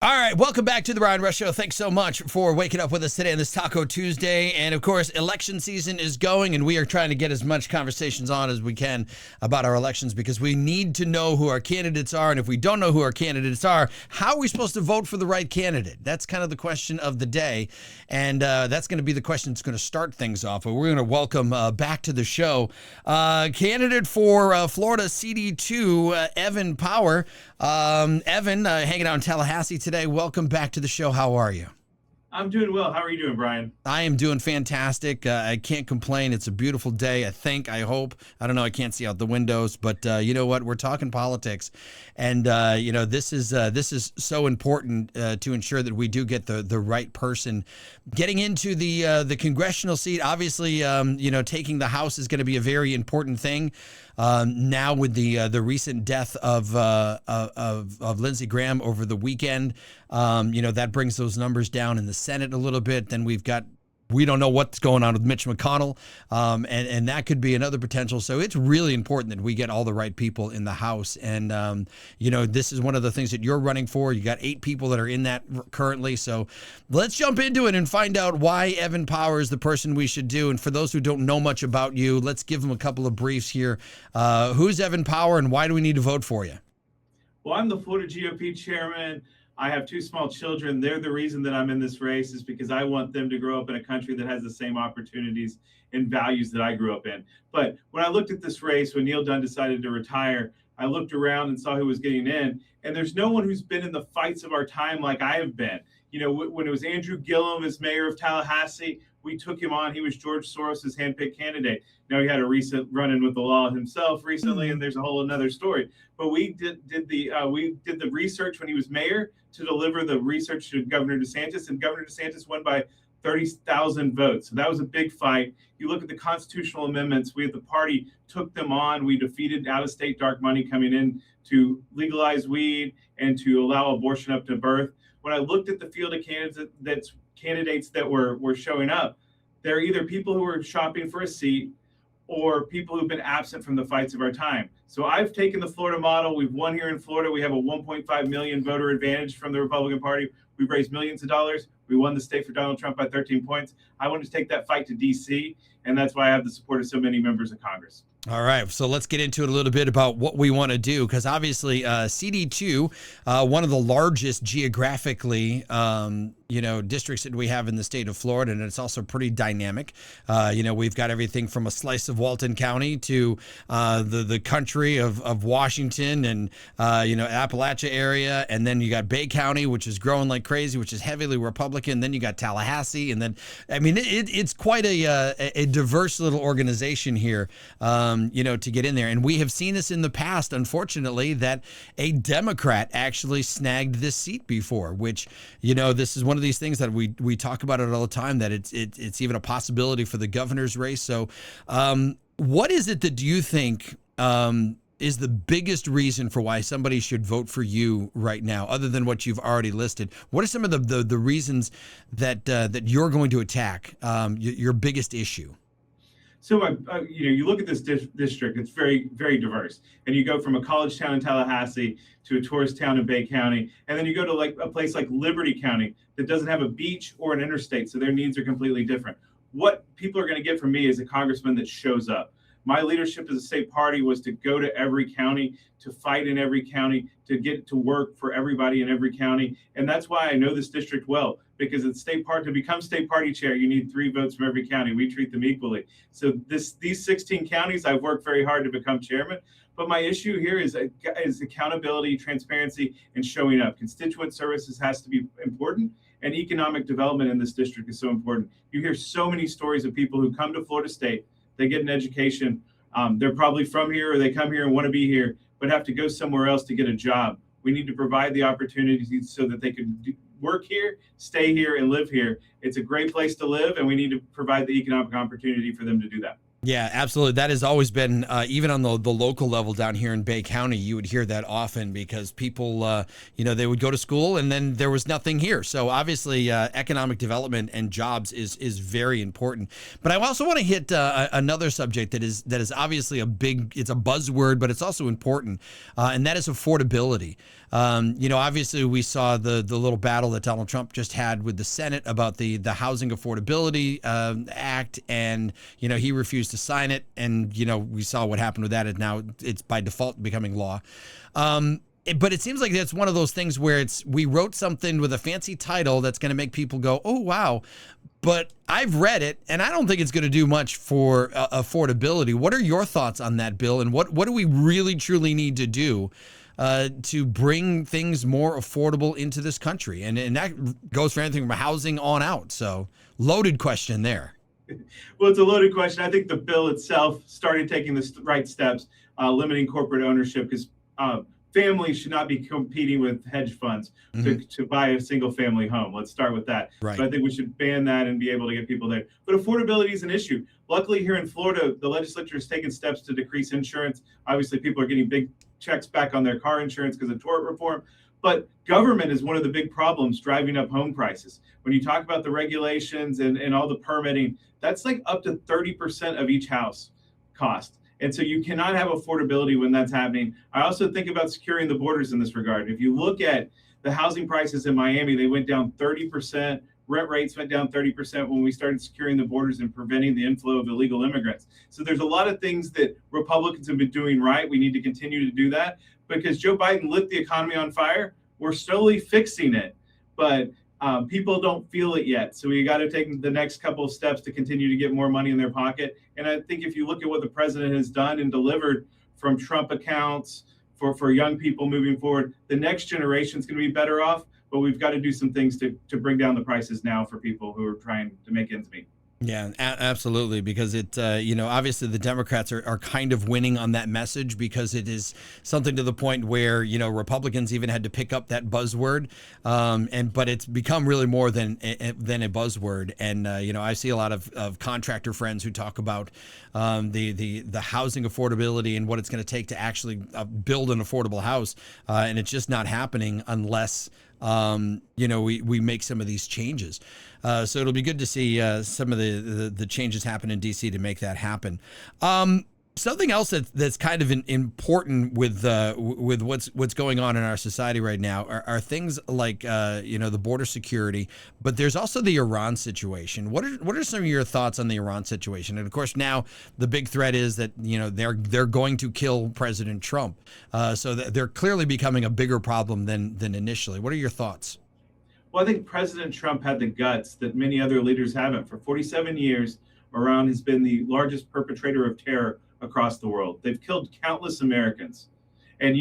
All right, welcome back to the Ryan Rush Show. Thanks so much for waking up with us today on this Taco Tuesday. And of course, election season is going, and we are trying to get as much conversations on as we can about our elections because we need to know who our candidates are. And if we don't know who our candidates are, how are we supposed to vote for the right candidate? That's kind of the question of the day. And that's going to be the question that's going to start things off. But we're going to welcome back to the show candidate for Florida CD2, Evan Power. Evan, hanging out in Tallahassee today. Welcome back to the show. How are you? I'm doing well. How are you doing, Brian? I am doing fantastic. I can't complain. It's a beautiful day, I hope. I don't know. I can't see out the windows, but you know what? We're talking politics. And, this is so important to ensure that we do get the right person. Getting into the congressional seat, obviously, taking the House is going to be a very important thing. Now with the recent death of Lindsey Graham over the weekend, that brings those numbers down in the Senate a little bit. Then we don't know what's going on with Mitch McConnell, and that could be another potential. So it's really important that we get all the right people in the House. And, this is one of the things that you're running for. You got 8 people that are in that currently. So let's jump into it and find out why Evan Power is the person we should do. And for those who don't know much about you, let's give them a couple of briefs here. Who's Evan Power and why do we need to vote for you? Well, I'm the Florida GOP chairman. I have 2 small children. They're the reason that I'm in this race is because I want them to grow up in a country that has the same opportunities and values that I grew up in. But when I looked at this race, when Neil Dunn decided to retire, I looked around and saw who was getting in. And there's no one who's been in the fights of our time like I have been. When it was Andrew Gillum as mayor of Tallahassee, we took him on. He was George Soros's handpicked candidate. Now he had a recent run-in with the law himself recently, and there's a whole another story. But we did the research when he was mayor to deliver the research to Governor DeSantis, and Governor DeSantis won by 30,000 votes. So that was a big fight. You look at the constitutional amendments. We at the party took them on. We defeated out-of-state dark money coming in to legalize weed and to allow abortion up to birth. When I looked at the field of candidates that were showing up, they're either people who are shopping for a seat or people who've been absent from the fights of our time. So I've taken the Florida model. We've won here in Florida. We have a 1.5 million voter advantage from the Republican Party. We've raised millions of dollars. We won the state for Donald Trump by 13 points. I wanted to take that fight to D.C., and that's why I have the support of so many members of Congress. All right, so let's get into it a little bit about what we want to do, because obviously CD2, one of the largest geographically, districts that we have in the state of Florida, and it's also pretty dynamic. We've got everything from a slice of Walton County to the country of Washington and, Appalachia area, and then you got Bay County, which is growing like crazy, which is heavily Republican. Then you got Tallahassee, and then, it's quite a diverse little organization here. To get in there. And we have seen this in the past, unfortunately, that a Democrat actually snagged this seat before, which, this is one of these things that we talk about it all the time, that it's even a possibility for the governor's race. So what is it that you think is the biggest reason for why somebody should vote for you right now, other than what you've already listed? What are some of the reasons that you're going to attack, your biggest issue? So, you look at this district, it's very, very diverse. And you go from a college town in Tallahassee to a tourist town in Bay County. And then you go to like a place like Liberty County that doesn't have a beach or an interstate. So their needs are completely different. What people are going to get from me is a congressman that shows up. My leadership as a state party was to go to every county, to fight in every county, to get to work for everybody in every county. And that's why I know this district well, because it's to become state party chair, you need 3 votes from every county. We treat them equally. So these 16 counties, I've worked very hard to become chairman. But my issue here is accountability, transparency, and showing up. Constituent services has to be important, and economic development in this district is so important. You hear so many stories of people who come to Florida State, they get an education, they're probably from here or they come here and want to be here, but have to go somewhere else to get a job. We need to provide the opportunities so that they can work here, stay here, and live here. It's a great place to live, and we need to provide the economic opportunity for them to do that. Yeah, absolutely. That has always been, even on the local level down here in Bay County, you would hear that often because people, they would go to school and then there was nothing here. So obviously, economic development and jobs is very important. But I also want to hit another subject that is obviously it's a buzzword, but it's also important, and that is affordability. Obviously, we saw the little battle that Donald Trump just had with the Senate about the Housing Affordability Act, and he refused to sign it, and we saw what happened with that, and now it's by default becoming law. But it seems like that's one of those things where we wrote something with a fancy title that's going to make people go, oh wow, but I've read it and I don't think it's going to do much for affordability. What are your thoughts on that, Bill? And what do we really truly need to do to bring things more affordable into this country? And that goes for anything from housing on out. So loaded question there. Well, it's a loaded question. I think the bill itself started taking the right steps, limiting corporate ownership, because families should not be competing with hedge funds to buy a single family home. Let's start with that. Right. So I think we should ban that and be able to get people there. But affordability is an issue. Luckily, here in Florida, the legislature has taken steps to decrease insurance. Obviously, people are getting big checks back on their car insurance because of tort reform. But government is one of the big problems driving up home prices. When you talk about the regulations and all the permitting, that's like up to 30% of each house cost. And so you cannot have affordability when that's happening. I also think about securing the borders in this regard. If you look at the housing prices in Miami, they went down 30%. Rent rates went down 30% when we started securing the borders and preventing the inflow of illegal immigrants. So there's a lot of things that Republicans have been doing right. We need to continue to do that because Joe Biden lit the economy on fire. We're slowly fixing it, but people don't feel it yet. So we got to take the next couple of steps to continue to get more money in their pocket. And I think if you look at what the president has done and delivered from Trump accounts for young people moving forward, the next generation is going to be better off. But we've got to do some things to bring down the prices now for people who are trying to make ends meet. Yeah, absolutely. Because obviously the Democrats are kind of winning on that message because it is something to the point where, Republicans even had to pick up that buzzword. But it's become really more than a buzzword. And, I see a lot of contractor friends who talk about the housing affordability and what it's going to take to actually build an affordable house. And it's just not happening unless we make some of these changes. So it'll be good to see some of the changes happen in DC to make that happen. Something else that's kind of important with what's going on in our society right now are things like the border security, but there's also the Iran situation. What are some of your thoughts on the Iran situation? And of course, now the big threat is that they're going to kill President Trump. So they're clearly becoming a bigger problem than initially. What are your thoughts? Well, I think President Trump had the guts that many other leaders haven't. For 47 years, Iran has been the largest perpetrator of terror across the world. They've killed countless Americans. And,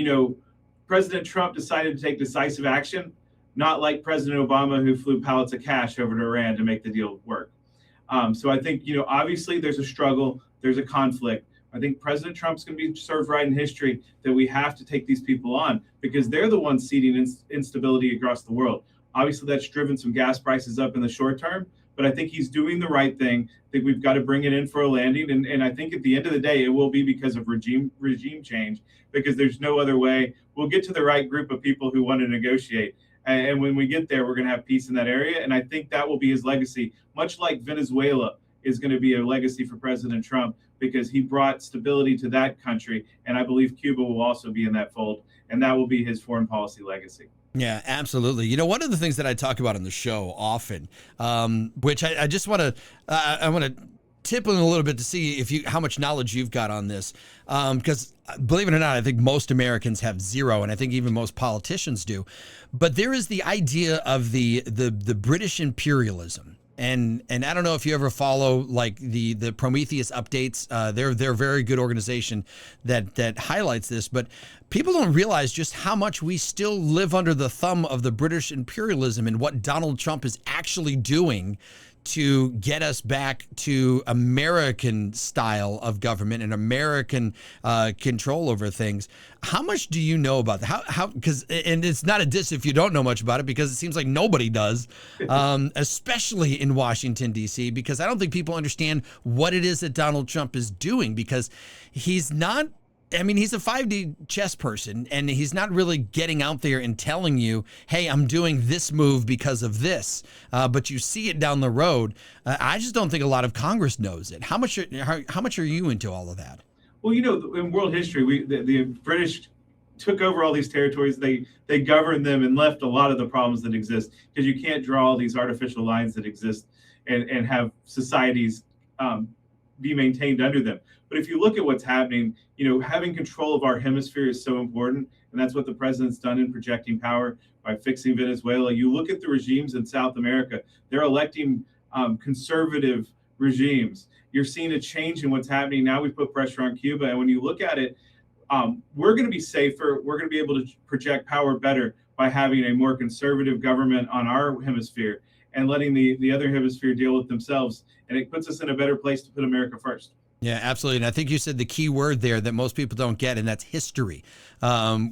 President Trump decided to take decisive action, not like President Obama, who flew pallets of cash over to Iran to make the deal work. So I think, obviously there's a struggle, there's a conflict. I think President Trump's going to be served right in history that we have to take these people on because they're the ones seeding instability across the world. Obviously, that's driven some gas prices up in the short term, but I think he's doing the right thing. I think we've got to bring it in for a landing. And I think at the end of the day, it will be because of regime change, because there's no other way. We'll get to the right group of people who want to negotiate. And when we get there, we're going to have peace in that area. And I think that will be his legacy, much like Venezuela is going to be a legacy for President Trump, because he brought stability to that country. And I believe Cuba will also be in that fold. And that will be his foreign policy legacy. Yeah, absolutely. One of the things that I talk about on the show often, which I just want to, I want to tip in a little bit to see how much knowledge you've got on this, because believe it or not, I think most Americans have zero, and I think even most politicians do. But there is the idea of the British imperialism. And I don't know if you ever follow like the Prometheus updates. They're a very good organization that highlights this, but people don't realize just how much we still live under the thumb of the British imperialism and what Donald Trump is actually doing to get us back to American style of government and American control over things. How much do you know about that? How, because, and it's not a diss if you don't know much about it, because it seems like nobody does, especially in Washington, D.C., because I don't think people understand what it is that Donald Trump is doing, because he's not, I mean, he's a 5D chess person, and he's not really getting out there and telling you, hey, I'm doing this move because of this, but you see it down the road. I just don't think a lot of Congress knows it. How much are you into all of that? Well, you know, in world history, the British took over all these territories. They governed them and left a lot of the problems that exist, because you can't draw all these artificial lines that exist and have societies be maintained under them. But if you look at what's happening, you know, having control of our hemisphere is so important. And that's what the president's done in projecting power by fixing Venezuela. You look at the regimes in South America, they're electing conservative regimes. You're seeing a change in what's happening. Now we put pressure on Cuba. And when you look at it, we're going to be safer. We're going to be able to project power better by having a more conservative government on our hemisphere and letting the other hemisphere deal with themselves. And it puts us in a better place to put America first. Yeah, absolutely. And I think you said the key word there that most people don't get, and that's history,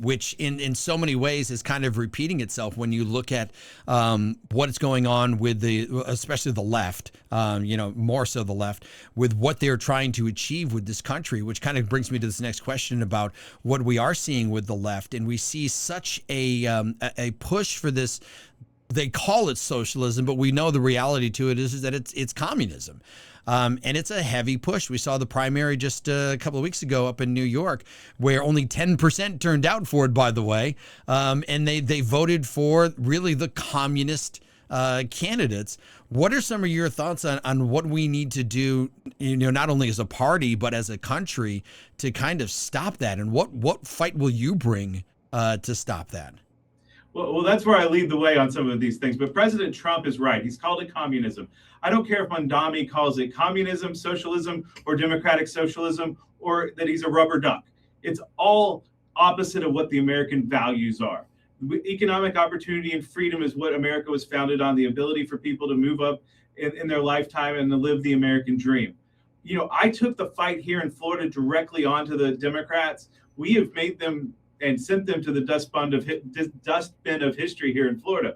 which in so many ways is kind of repeating itself when you look at what is going on with especially the left, more so the left, with what they're trying to achieve with this country, which kind of brings me to this next question about what we are seeing with the left. And we see such a push for this. They call it socialism, but we know the reality to it is that it's communism. And it's a heavy push. We saw the primary just a couple of weeks ago up in New York, where only 10% turned out for it, by the way. And they voted for really the communist candidates. What are some of your thoughts on what we need to do, not only as a party, but as a country, to kind of stop that? And what fight will you bring to stop that? Well, that's where I lead the way on some of these things. But President Trump is right. He's called it communism. I don't care if Mondami calls it communism, socialism, or democratic socialism, or that he's a rubber duck. It's all opposite of what the American values are. Economic opportunity and freedom is what America was founded on, the ability for people to move up in their lifetime and to live the American dream. I took the fight here in Florida directly onto the Democrats. We have made them and sent them to the dustbin of history here in Florida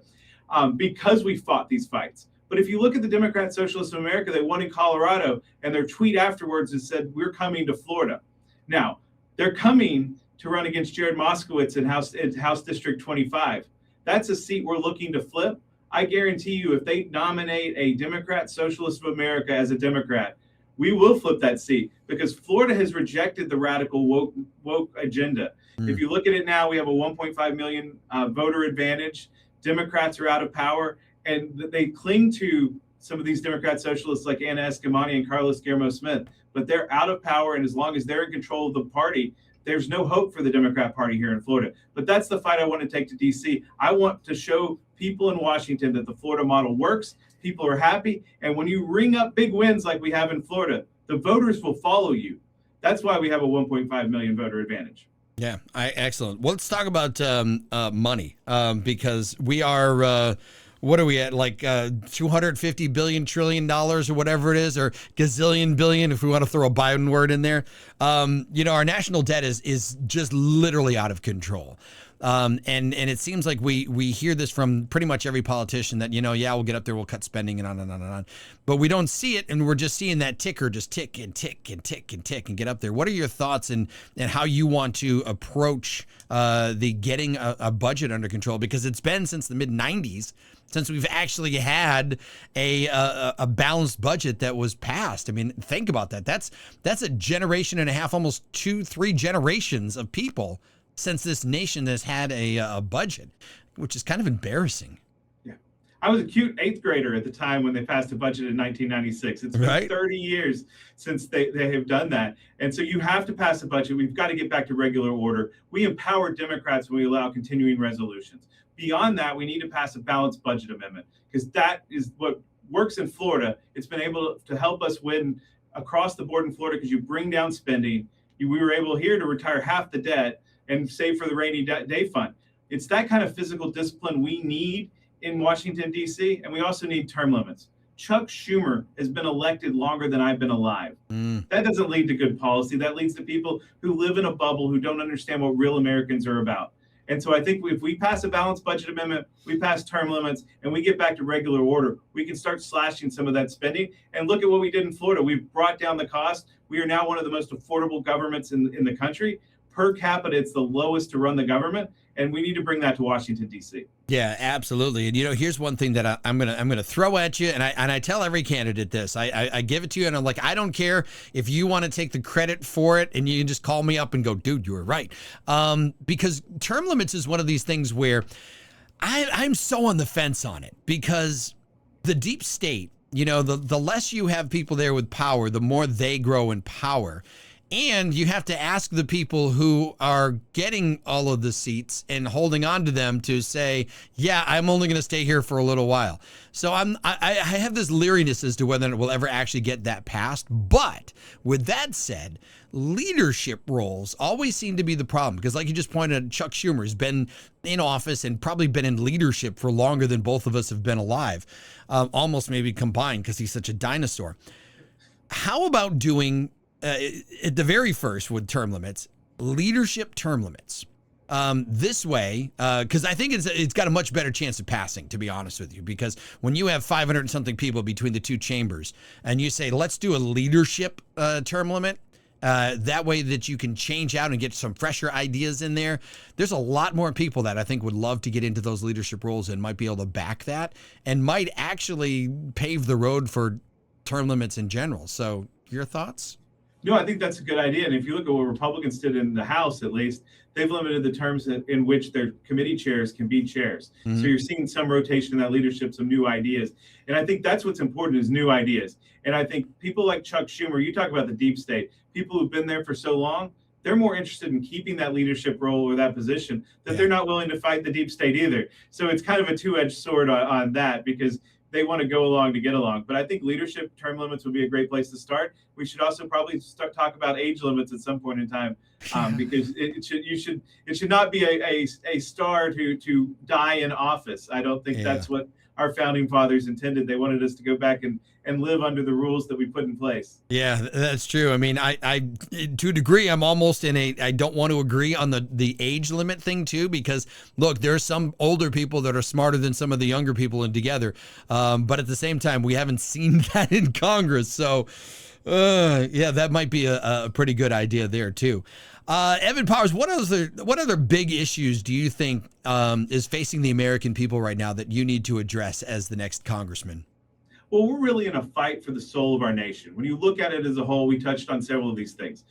because we fought these fights. But if you look at the Democrat Socialists of America, they won in Colorado, and their tweet afterwards has said, "We're coming to Florida." Now, they're coming to run against Jared Moskowitz in House District 25. That's a seat we're looking to flip. I guarantee you, if they nominate a Democrat Socialist of America as a Democrat, we will flip that seat, because Florida has rejected the radical woke agenda. If you look at it now, we have a 1.5 million voter advantage. Democrats are out of power, and they cling to some of these Democrat socialists like Anna Eskamani and Carlos Guillermo Smith, but they're out of power. And as long as they're in control of the party, there's no hope for the Democrat Party here in Florida. But that's the fight I want to take to DC. I want to show people in Washington that the Florida model works. People are happy. And when you ring up big wins like we have in Florida, the voters will follow you. That's why we have a 1.5 million voter advantage. Yeah, excellent. Well, let's talk about money, because we are, what are we at, like $250 billion, trillion or whatever it is, or gazillion billion, if we want to throw a Biden word in there. Our national debt is just literally out of control. And it seems like we hear this from pretty much every politician that, we'll get up there, we'll cut spending and on and on and on. But we don't see it, and we're just seeing that ticker just tick and tick and tick and tick and get up there. What are your thoughts and how you want to approach the getting a budget under control? Because it's been since the mid-90s since we've actually had a balanced budget that was passed. I mean, think about that. That's a generation and a half, almost 2-3 generations of people since this nation has had a budget, which is kind of embarrassing. Yeah. I was a cute 8th grader at the time when they passed a budget in 1996. It's been right? 30 years since they have done that. And so you have to pass a budget. We've got to get back to regular order. We empower Democrats when we allow continuing resolutions. Beyond that, we need to pass a balanced budget amendment, because that is what works in Florida. It's been able to help us win across the board in Florida, because you bring down spending. We were able here to retire half the debt and save for the rainy day fund. It's that kind of physical discipline we need in Washington, D.C., and we also need term limits. Chuck Schumer has been elected longer than I've been alive. That doesn't lead to good policy. That leads to people who live in a bubble, who don't understand what real Americans are about. And so I think if we pass a balanced budget amendment, we pass term limits, and we get back to regular order, we can start slashing some of that spending. And look at what we did in Florida. We've brought down the cost. We are now one of the most affordable governments in the country. Per capita, it's the lowest to run the government, and we need to bring that to Washington, D.C. Yeah, absolutely. And here's one thing that I'm gonna throw at you, and I tell every candidate this. I give it to you, and I'm like, I don't care if you want to take the credit for it, and you can just call me up and go, dude, you were right. Because term limits is one of these things where I'm so on the fence on it, because the deep state, the less you have people there with power, the more they grow in power. And you have to ask the people who are getting all of the seats and holding on to them to say, yeah, I'm only going to stay here for a little while. So I have this leeriness as to whether it will ever actually get that passed. But with that said, leadership roles always seem to be the problem, because like you just pointed out, Chuck Schumer has been in office and probably been in leadership for longer than both of us have been alive, almost maybe combined, because he's such a dinosaur. How about doing at the very first with term limits, leadership term limits? This way, because I think it's got a much better chance of passing, to be honest with you, because when you have 500 and something people between the two chambers and you say, let's do a leadership term limit, that way that you can change out and get some fresher ideas in there. There's a lot more people that I think would love to get into those leadership roles and might be able to back that and might actually pave the road for term limits in general. So your thoughts? No, I think that's a good idea. And if you look at what Republicans did in the House, at least, they've limited the terms in which their committee chairs can be chairs. Mm-hmm. So you're seeing some rotation in that leadership, some new ideas. And I think that's what's important, is new ideas. And I think people like Chuck Schumer, you talk about the deep state, people who've been there for so long, they're more interested in keeping that leadership role or that position, that they're not willing to fight the deep state either. So it's kind of a two-edged sword on that, because they want to go along to get along. But I think leadership term limits would be a great place to start. We should also probably talk about age limits at some point in time, because it should not be a star to die in office. I don't think that's what our founding fathers intended. They wanted us to go back and live under the rules that we put in place. Yeah, that's true. I mean, I to a degree, I'm almost I don't want to agree on the age limit thing too, because look, there are some older people that are smarter than some of the younger people in together. But at the same time, we haven't seen that in Congress. So that might be a pretty good idea there too. Evan Powers, what other big issues do you think is facing the American people right now that you need to address as the next congressman? Well, we're really in a fight for the soul of our nation. When you look at it as a whole, we touched on several of these things.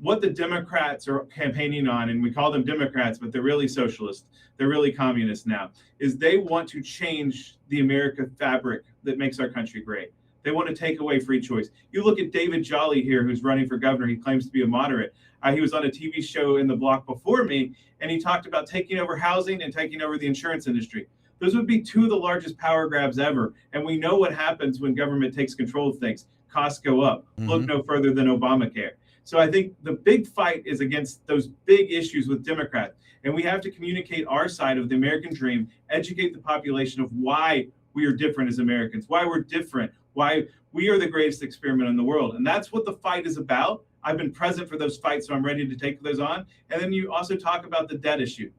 What the Democrats are campaigning on, and we call them Democrats, but they're really socialists, they're really communists now, is they want to change the American fabric that makes our country great. They want to take away free choice. You look at David Jolly here, who's running for governor. He claims to be a moderate. He was on a TV show in the block before me, and he talked about taking over housing and taking over the insurance industry. Those would be two of the largest power grabs ever. And we know what happens when government takes control of things. Costs go up. Mm-hmm. Look no further than Obamacare. So I think the big fight is against those big issues with Democrats. And we have to communicate our side of the American dream, educate the population of why we are different as Americans, why we're different, why we are the greatest experiment in the world. And that's what the fight is about. I've been present for those fights, so I'm ready to take those on. And then you also talk about the debt issue.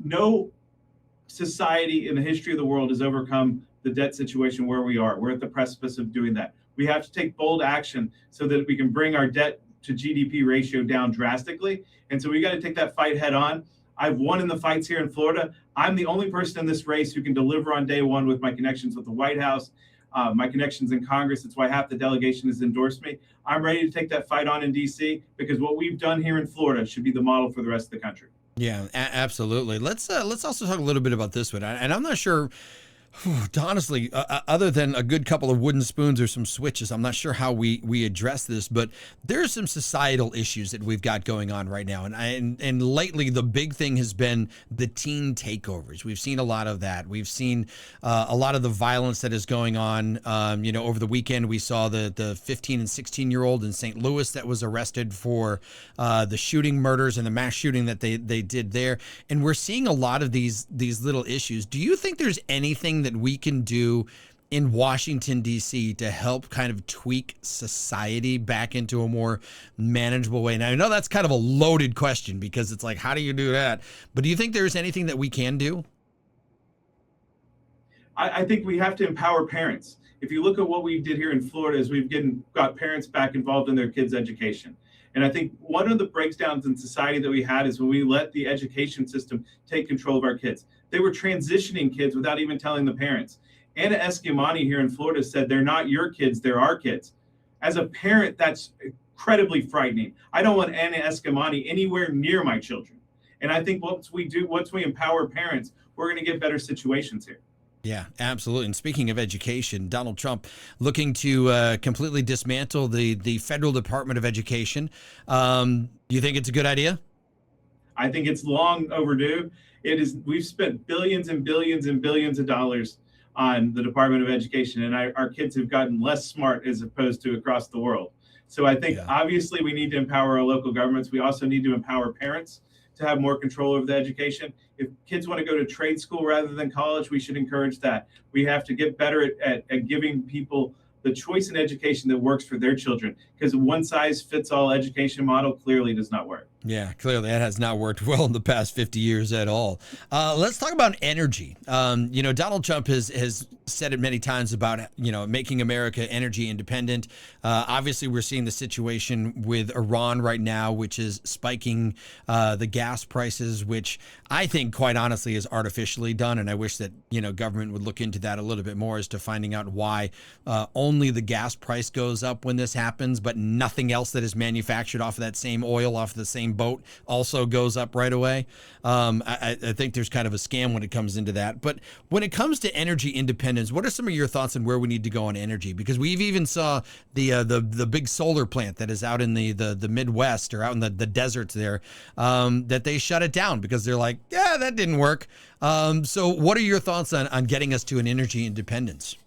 No society in the history of the world has overcome the debt situation where we are. We're at the precipice of doing that. We have to take bold action so that we can bring our debt to GDP ratio down drastically. And so we got to take that fight head on. I've won in the fights here in Florida. I'm the only person in this race who can deliver on day one with my connections with the White House, my connections in Congress. That's why half the delegation has endorsed me. I'm ready to take that fight on in DC, because what we've done here in Florida should be the model for the rest of the country. Yeah, absolutely. Let's also talk a little bit about this one. And I'm not sure, honestly, other than a good couple of wooden spoons or some switches, I'm not sure how we address this, but there's some societal issues that we've got going on right now. And lately, the big thing has been the teen takeovers. We've seen a lot of that. We've seen a lot of the violence that is going on. Over the weekend, we saw the 15 and 16-year-old in St. Louis that was arrested for the shooting murders and the mass shooting that they did there. And we're seeing a lot of these little issues. Do you think there's anything that we can do in Washington, D.C. to help kind of tweak society back into a more manageable way? Now, I know that's kind of a loaded question because it's like, how do you do that? But do you think there's anything that we can do? I think we have to empower parents. If you look at what we did here in Florida, is we've got parents back involved in their kids' education. And I think one of the breakdowns in society that we had is when we let the education system take control of our kids. They were transitioning kids without even telling the parents. Anna Eskamani here in Florida said, "They're not your kids, they're our kids." As a parent, that's incredibly frightening. I don't want Anna Eskamani anywhere near my children. And I think once we empower parents, we're going to get better situations here. Yeah, absolutely. And speaking of education, Donald Trump looking to completely dismantle the federal Department of Education. Do you think it's a good idea? I think it's long overdue. It is. We've spent billions and billions and billions of dollars on the Department of Education, and our kids have gotten less smart as opposed to across the world. So I think obviously we need to empower our local governments. We also need to empower parents to have more control over the education. If kids want to go to trade school rather than college, we should encourage that. We have to get better at giving people the choice in education that works for their children, because a one size fits all education model clearly does not work. Yeah, clearly that has not worked well in the past 50 years at all. Let's talk about energy. Donald Trump has said it many times about, making America energy independent. Obviously, we're seeing the situation with Iran right now, which is spiking the gas prices, which I think, quite honestly, is artificially done. And I wish that, government would look into that a little bit more as to finding out why only the gas price goes up when this happens, but nothing else that is manufactured off of that same oil, off of the same boat also goes up right away. I think there's kind of a scam when it comes into that. But when it comes to energy independence, what are some of your thoughts on where we need to go on energy? Because we've even saw the big solar plant that is out in the Midwest or out in the deserts there, that they shut it down because they're like, yeah, that didn't work. So what are your thoughts on getting us to an energy independence?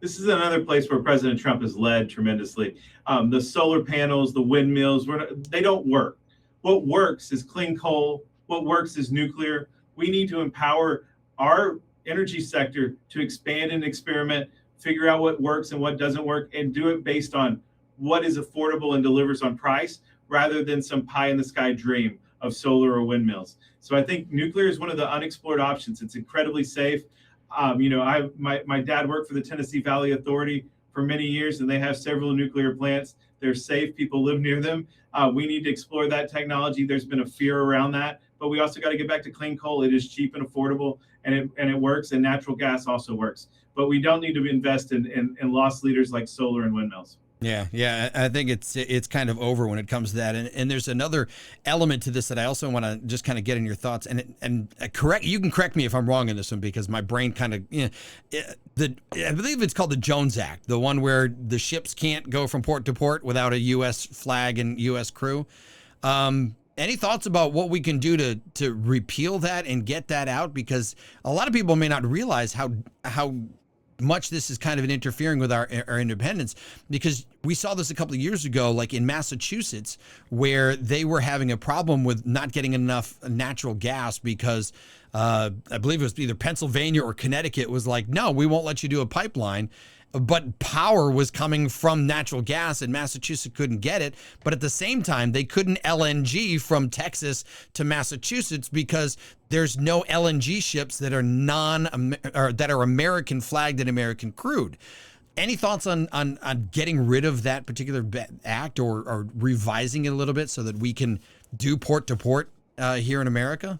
This is another place where President Trump has led tremendously. The solar panels, the windmills, they don't work. What works is clean coal. What works is nuclear. We need to empower our energy sector to expand and experiment, figure out what works and what doesn't work, and do it based on what is affordable and delivers on price, rather than some pie in the sky dream of solar or windmills. So I think nuclear is one of the unexplored options. It's incredibly safe. My dad worked for the Tennessee Valley Authority for many years, and they have several nuclear plants. They're safe. People live near them. We need to explore that technology. There's been a fear around that, but we also got to get back to clean coal. It is cheap and affordable, and it works. And natural gas also works. But we don't need to invest in lost leaders like solar and windmills. Yeah. I think it's kind of over when it comes to that. And there's another element to this that I also want to just kind of get in your thoughts. And you can correct me if I'm wrong in this one, because my brain kind of, I believe it's called the Jones Act, the one where the ships can't go from port to port without a U.S. flag and U.S. crew. Any thoughts about what we can do to repeal that and get that out? Because a lot of people may not realize how much this is kind of interfering with our independence, because we saw this a couple of years ago, like in Massachusetts, where they were having a problem with not getting enough natural gas because I believe it was either Pennsylvania or Connecticut was like, no, we won't let you do a pipeline. But power was coming from natural gas and Massachusetts couldn't get it. But at the same time, they couldn't LNG from Texas to Massachusetts because there's no LNG ships that are that are American flagged and American crewed. Any thoughts on getting rid of that particular act or revising it a little bit so that we can do port to port here in America?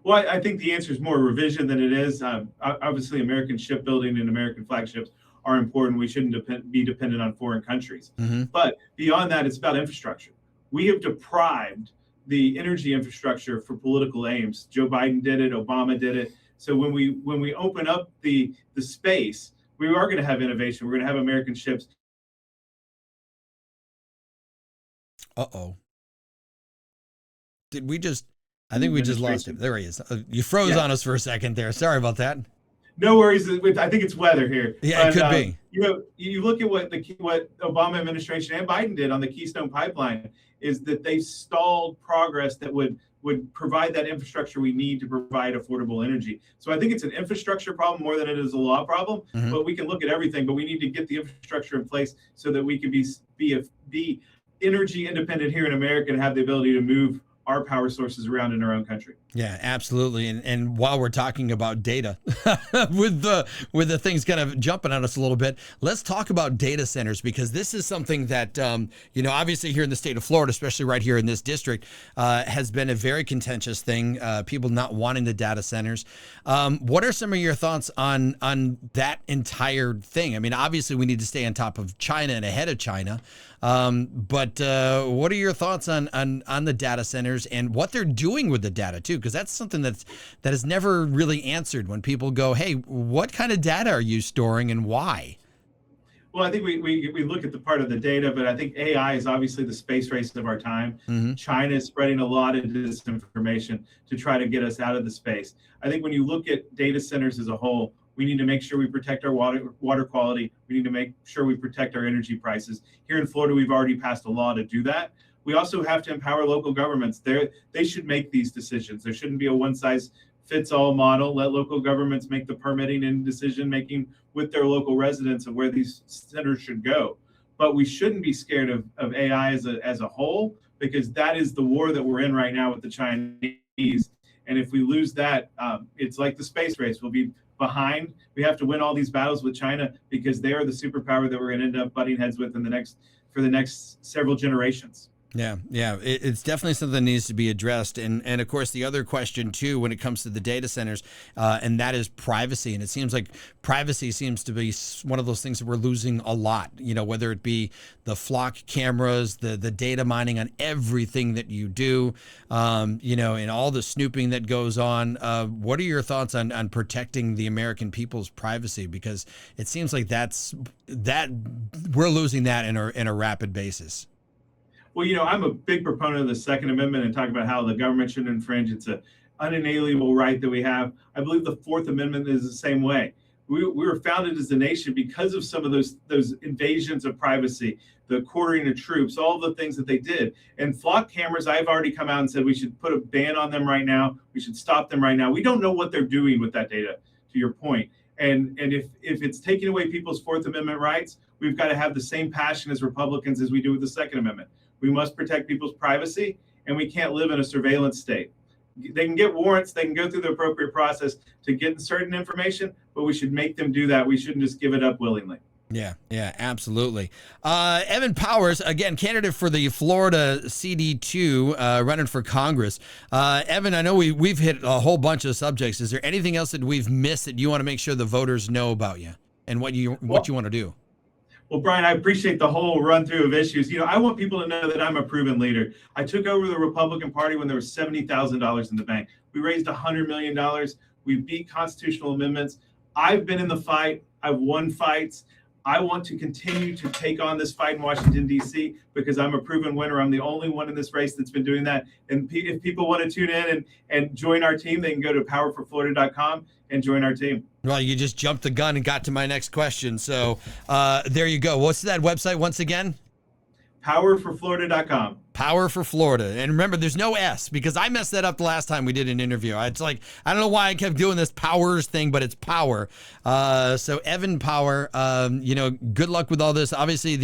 Well, I think the answer is more revision than it is. Obviously, American shipbuilding and American flagships are important. We shouldn't be dependent on foreign countries. Mm-hmm. But beyond that, it's about infrastructure. We have deprived the energy infrastructure for political aims. Joe Biden did it. Obama did it. So when we open up the space, we are going to have innovation. We're going to have American ships. Uh-oh. Did we just... I think we just lost him. There he is. You froze on us for a second there. Sorry about that. No worries. I think it's weather here. Yeah, it could be. You look at what Obama administration and Biden did on the Keystone Pipeline, is that they stalled progress that would would provide that infrastructure we need to provide affordable energy. So I think it's an infrastructure problem more than it is a law problem. Mhm. But we can look at everything, but we need to get the infrastructure in place so that we can be energy independent here in America and have the ability to move our power sources around in our own country. Yeah, absolutely. And while we're talking about data, with the things kind of jumping at us a little bit, let's talk about data centers, because this is something that obviously here in the state of Florida, especially right here in this district, has been a very contentious thing. People not wanting the data centers. What are some of your thoughts on that entire thing? I mean, obviously we need to stay on top of China and ahead of China. But what are your thoughts on the data centers and what they're doing with the data too? Because that's something that is never really answered when people go, hey, what kind of data are you storing and why? Well, I think we look at the part of the data, but I think AI is obviously the space race of our time. Mm-hmm. China is spreading a lot of disinformation to try to get us out of the space. I think when you look at data centers as a whole, we need to make sure we protect our water quality. We need to make sure we protect our energy prices. Here in Florida, we've already passed a law to do that. We also have to empower local governments. They should make these decisions. There shouldn't be a one-size-fits-all model. Let local governments make the permitting and decision-making with their local residents of where these centers should go. But we shouldn't be scared of AI as a whole, because that is the war that we're in right now with the Chinese. And if we lose that, it's like the space race. We'll be behind. We have to win all these battles with China because they are the superpower that we're going to end up butting heads with for the next several generations. Yeah, it's definitely something that needs to be addressed, and of course the other question too when it comes to the data centers, and that is privacy. And it seems like privacy seems to be one of those things that we're losing a lot. Whether it be the flock cameras, the data mining on everything that you do, and all the snooping that goes on. What are your thoughts on protecting the American people's privacy? Because it seems like we're losing that in a rapid basis. Well, I'm a big proponent of the Second Amendment and talk about how the government shouldn't infringe. It's an unalienable right that we have. I believe the Fourth Amendment is the same way. We were founded as a nation because of some of those invasions of privacy, the quartering of troops, all the things that they did. And flock cameras, I've already come out and said we should put a ban on them right now. We should stop them right now. We don't know what they're doing with that data, to your point. And if it's taking away people's Fourth Amendment rights, we've got to have the same passion as Republicans as we do with the Second Amendment. We must protect people's privacy, and we can't live in a surveillance state. They can get warrants, they can go through the appropriate process to get certain information, but we should make them do that. We shouldn't just give it up willingly. Yeah, absolutely. Evan Powers, again, candidate for the Florida CD2, running for Congress. Evan, I know we've hit a whole bunch of subjects. Is there anything else that we've missed that you want to make sure the voters know about you and what you want to do? Well, Brian, I appreciate the whole run through of issues. I want people to know that I'm a proven leader. I took over the Republican Party when there was $70,000 in the bank. We raised $100 million. We beat constitutional amendments. I've been in the fight. I've won fights. I want to continue to take on this fight in Washington, D.C., because I'm a proven winner. I'm the only one in this race that's been doing that. And if people want to tune in and join our team, they can go to powerforflorida.com and join our team. Well, you just jumped the gun and got to my next question. So there you go. What's that website once again? Powerforflorida.com. Power for Florida. And remember, there's no S, because I messed that up the last time we did an interview. It's like, I don't know why I kept doing this powers thing, but it's power. So Evan Power, good luck with all this. Obviously,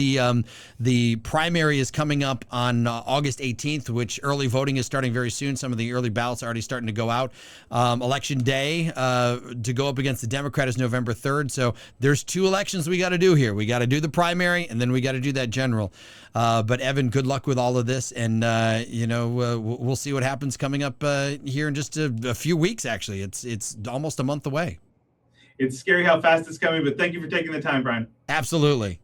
the primary is coming up on August 18th, which early voting is starting very soon. Some of the early ballots are already starting to go out. Election day to go up against the Democrat is November 3rd. So there's 2 elections we got to do here. We got to do the primary, and then we got to do that general. But Evan, good luck with all of this, and we'll see what happens coming up here in just a few weeks. Actually, it's almost a month away. It's scary how fast it's coming, but thank you for taking the time, Brian. Absolutely.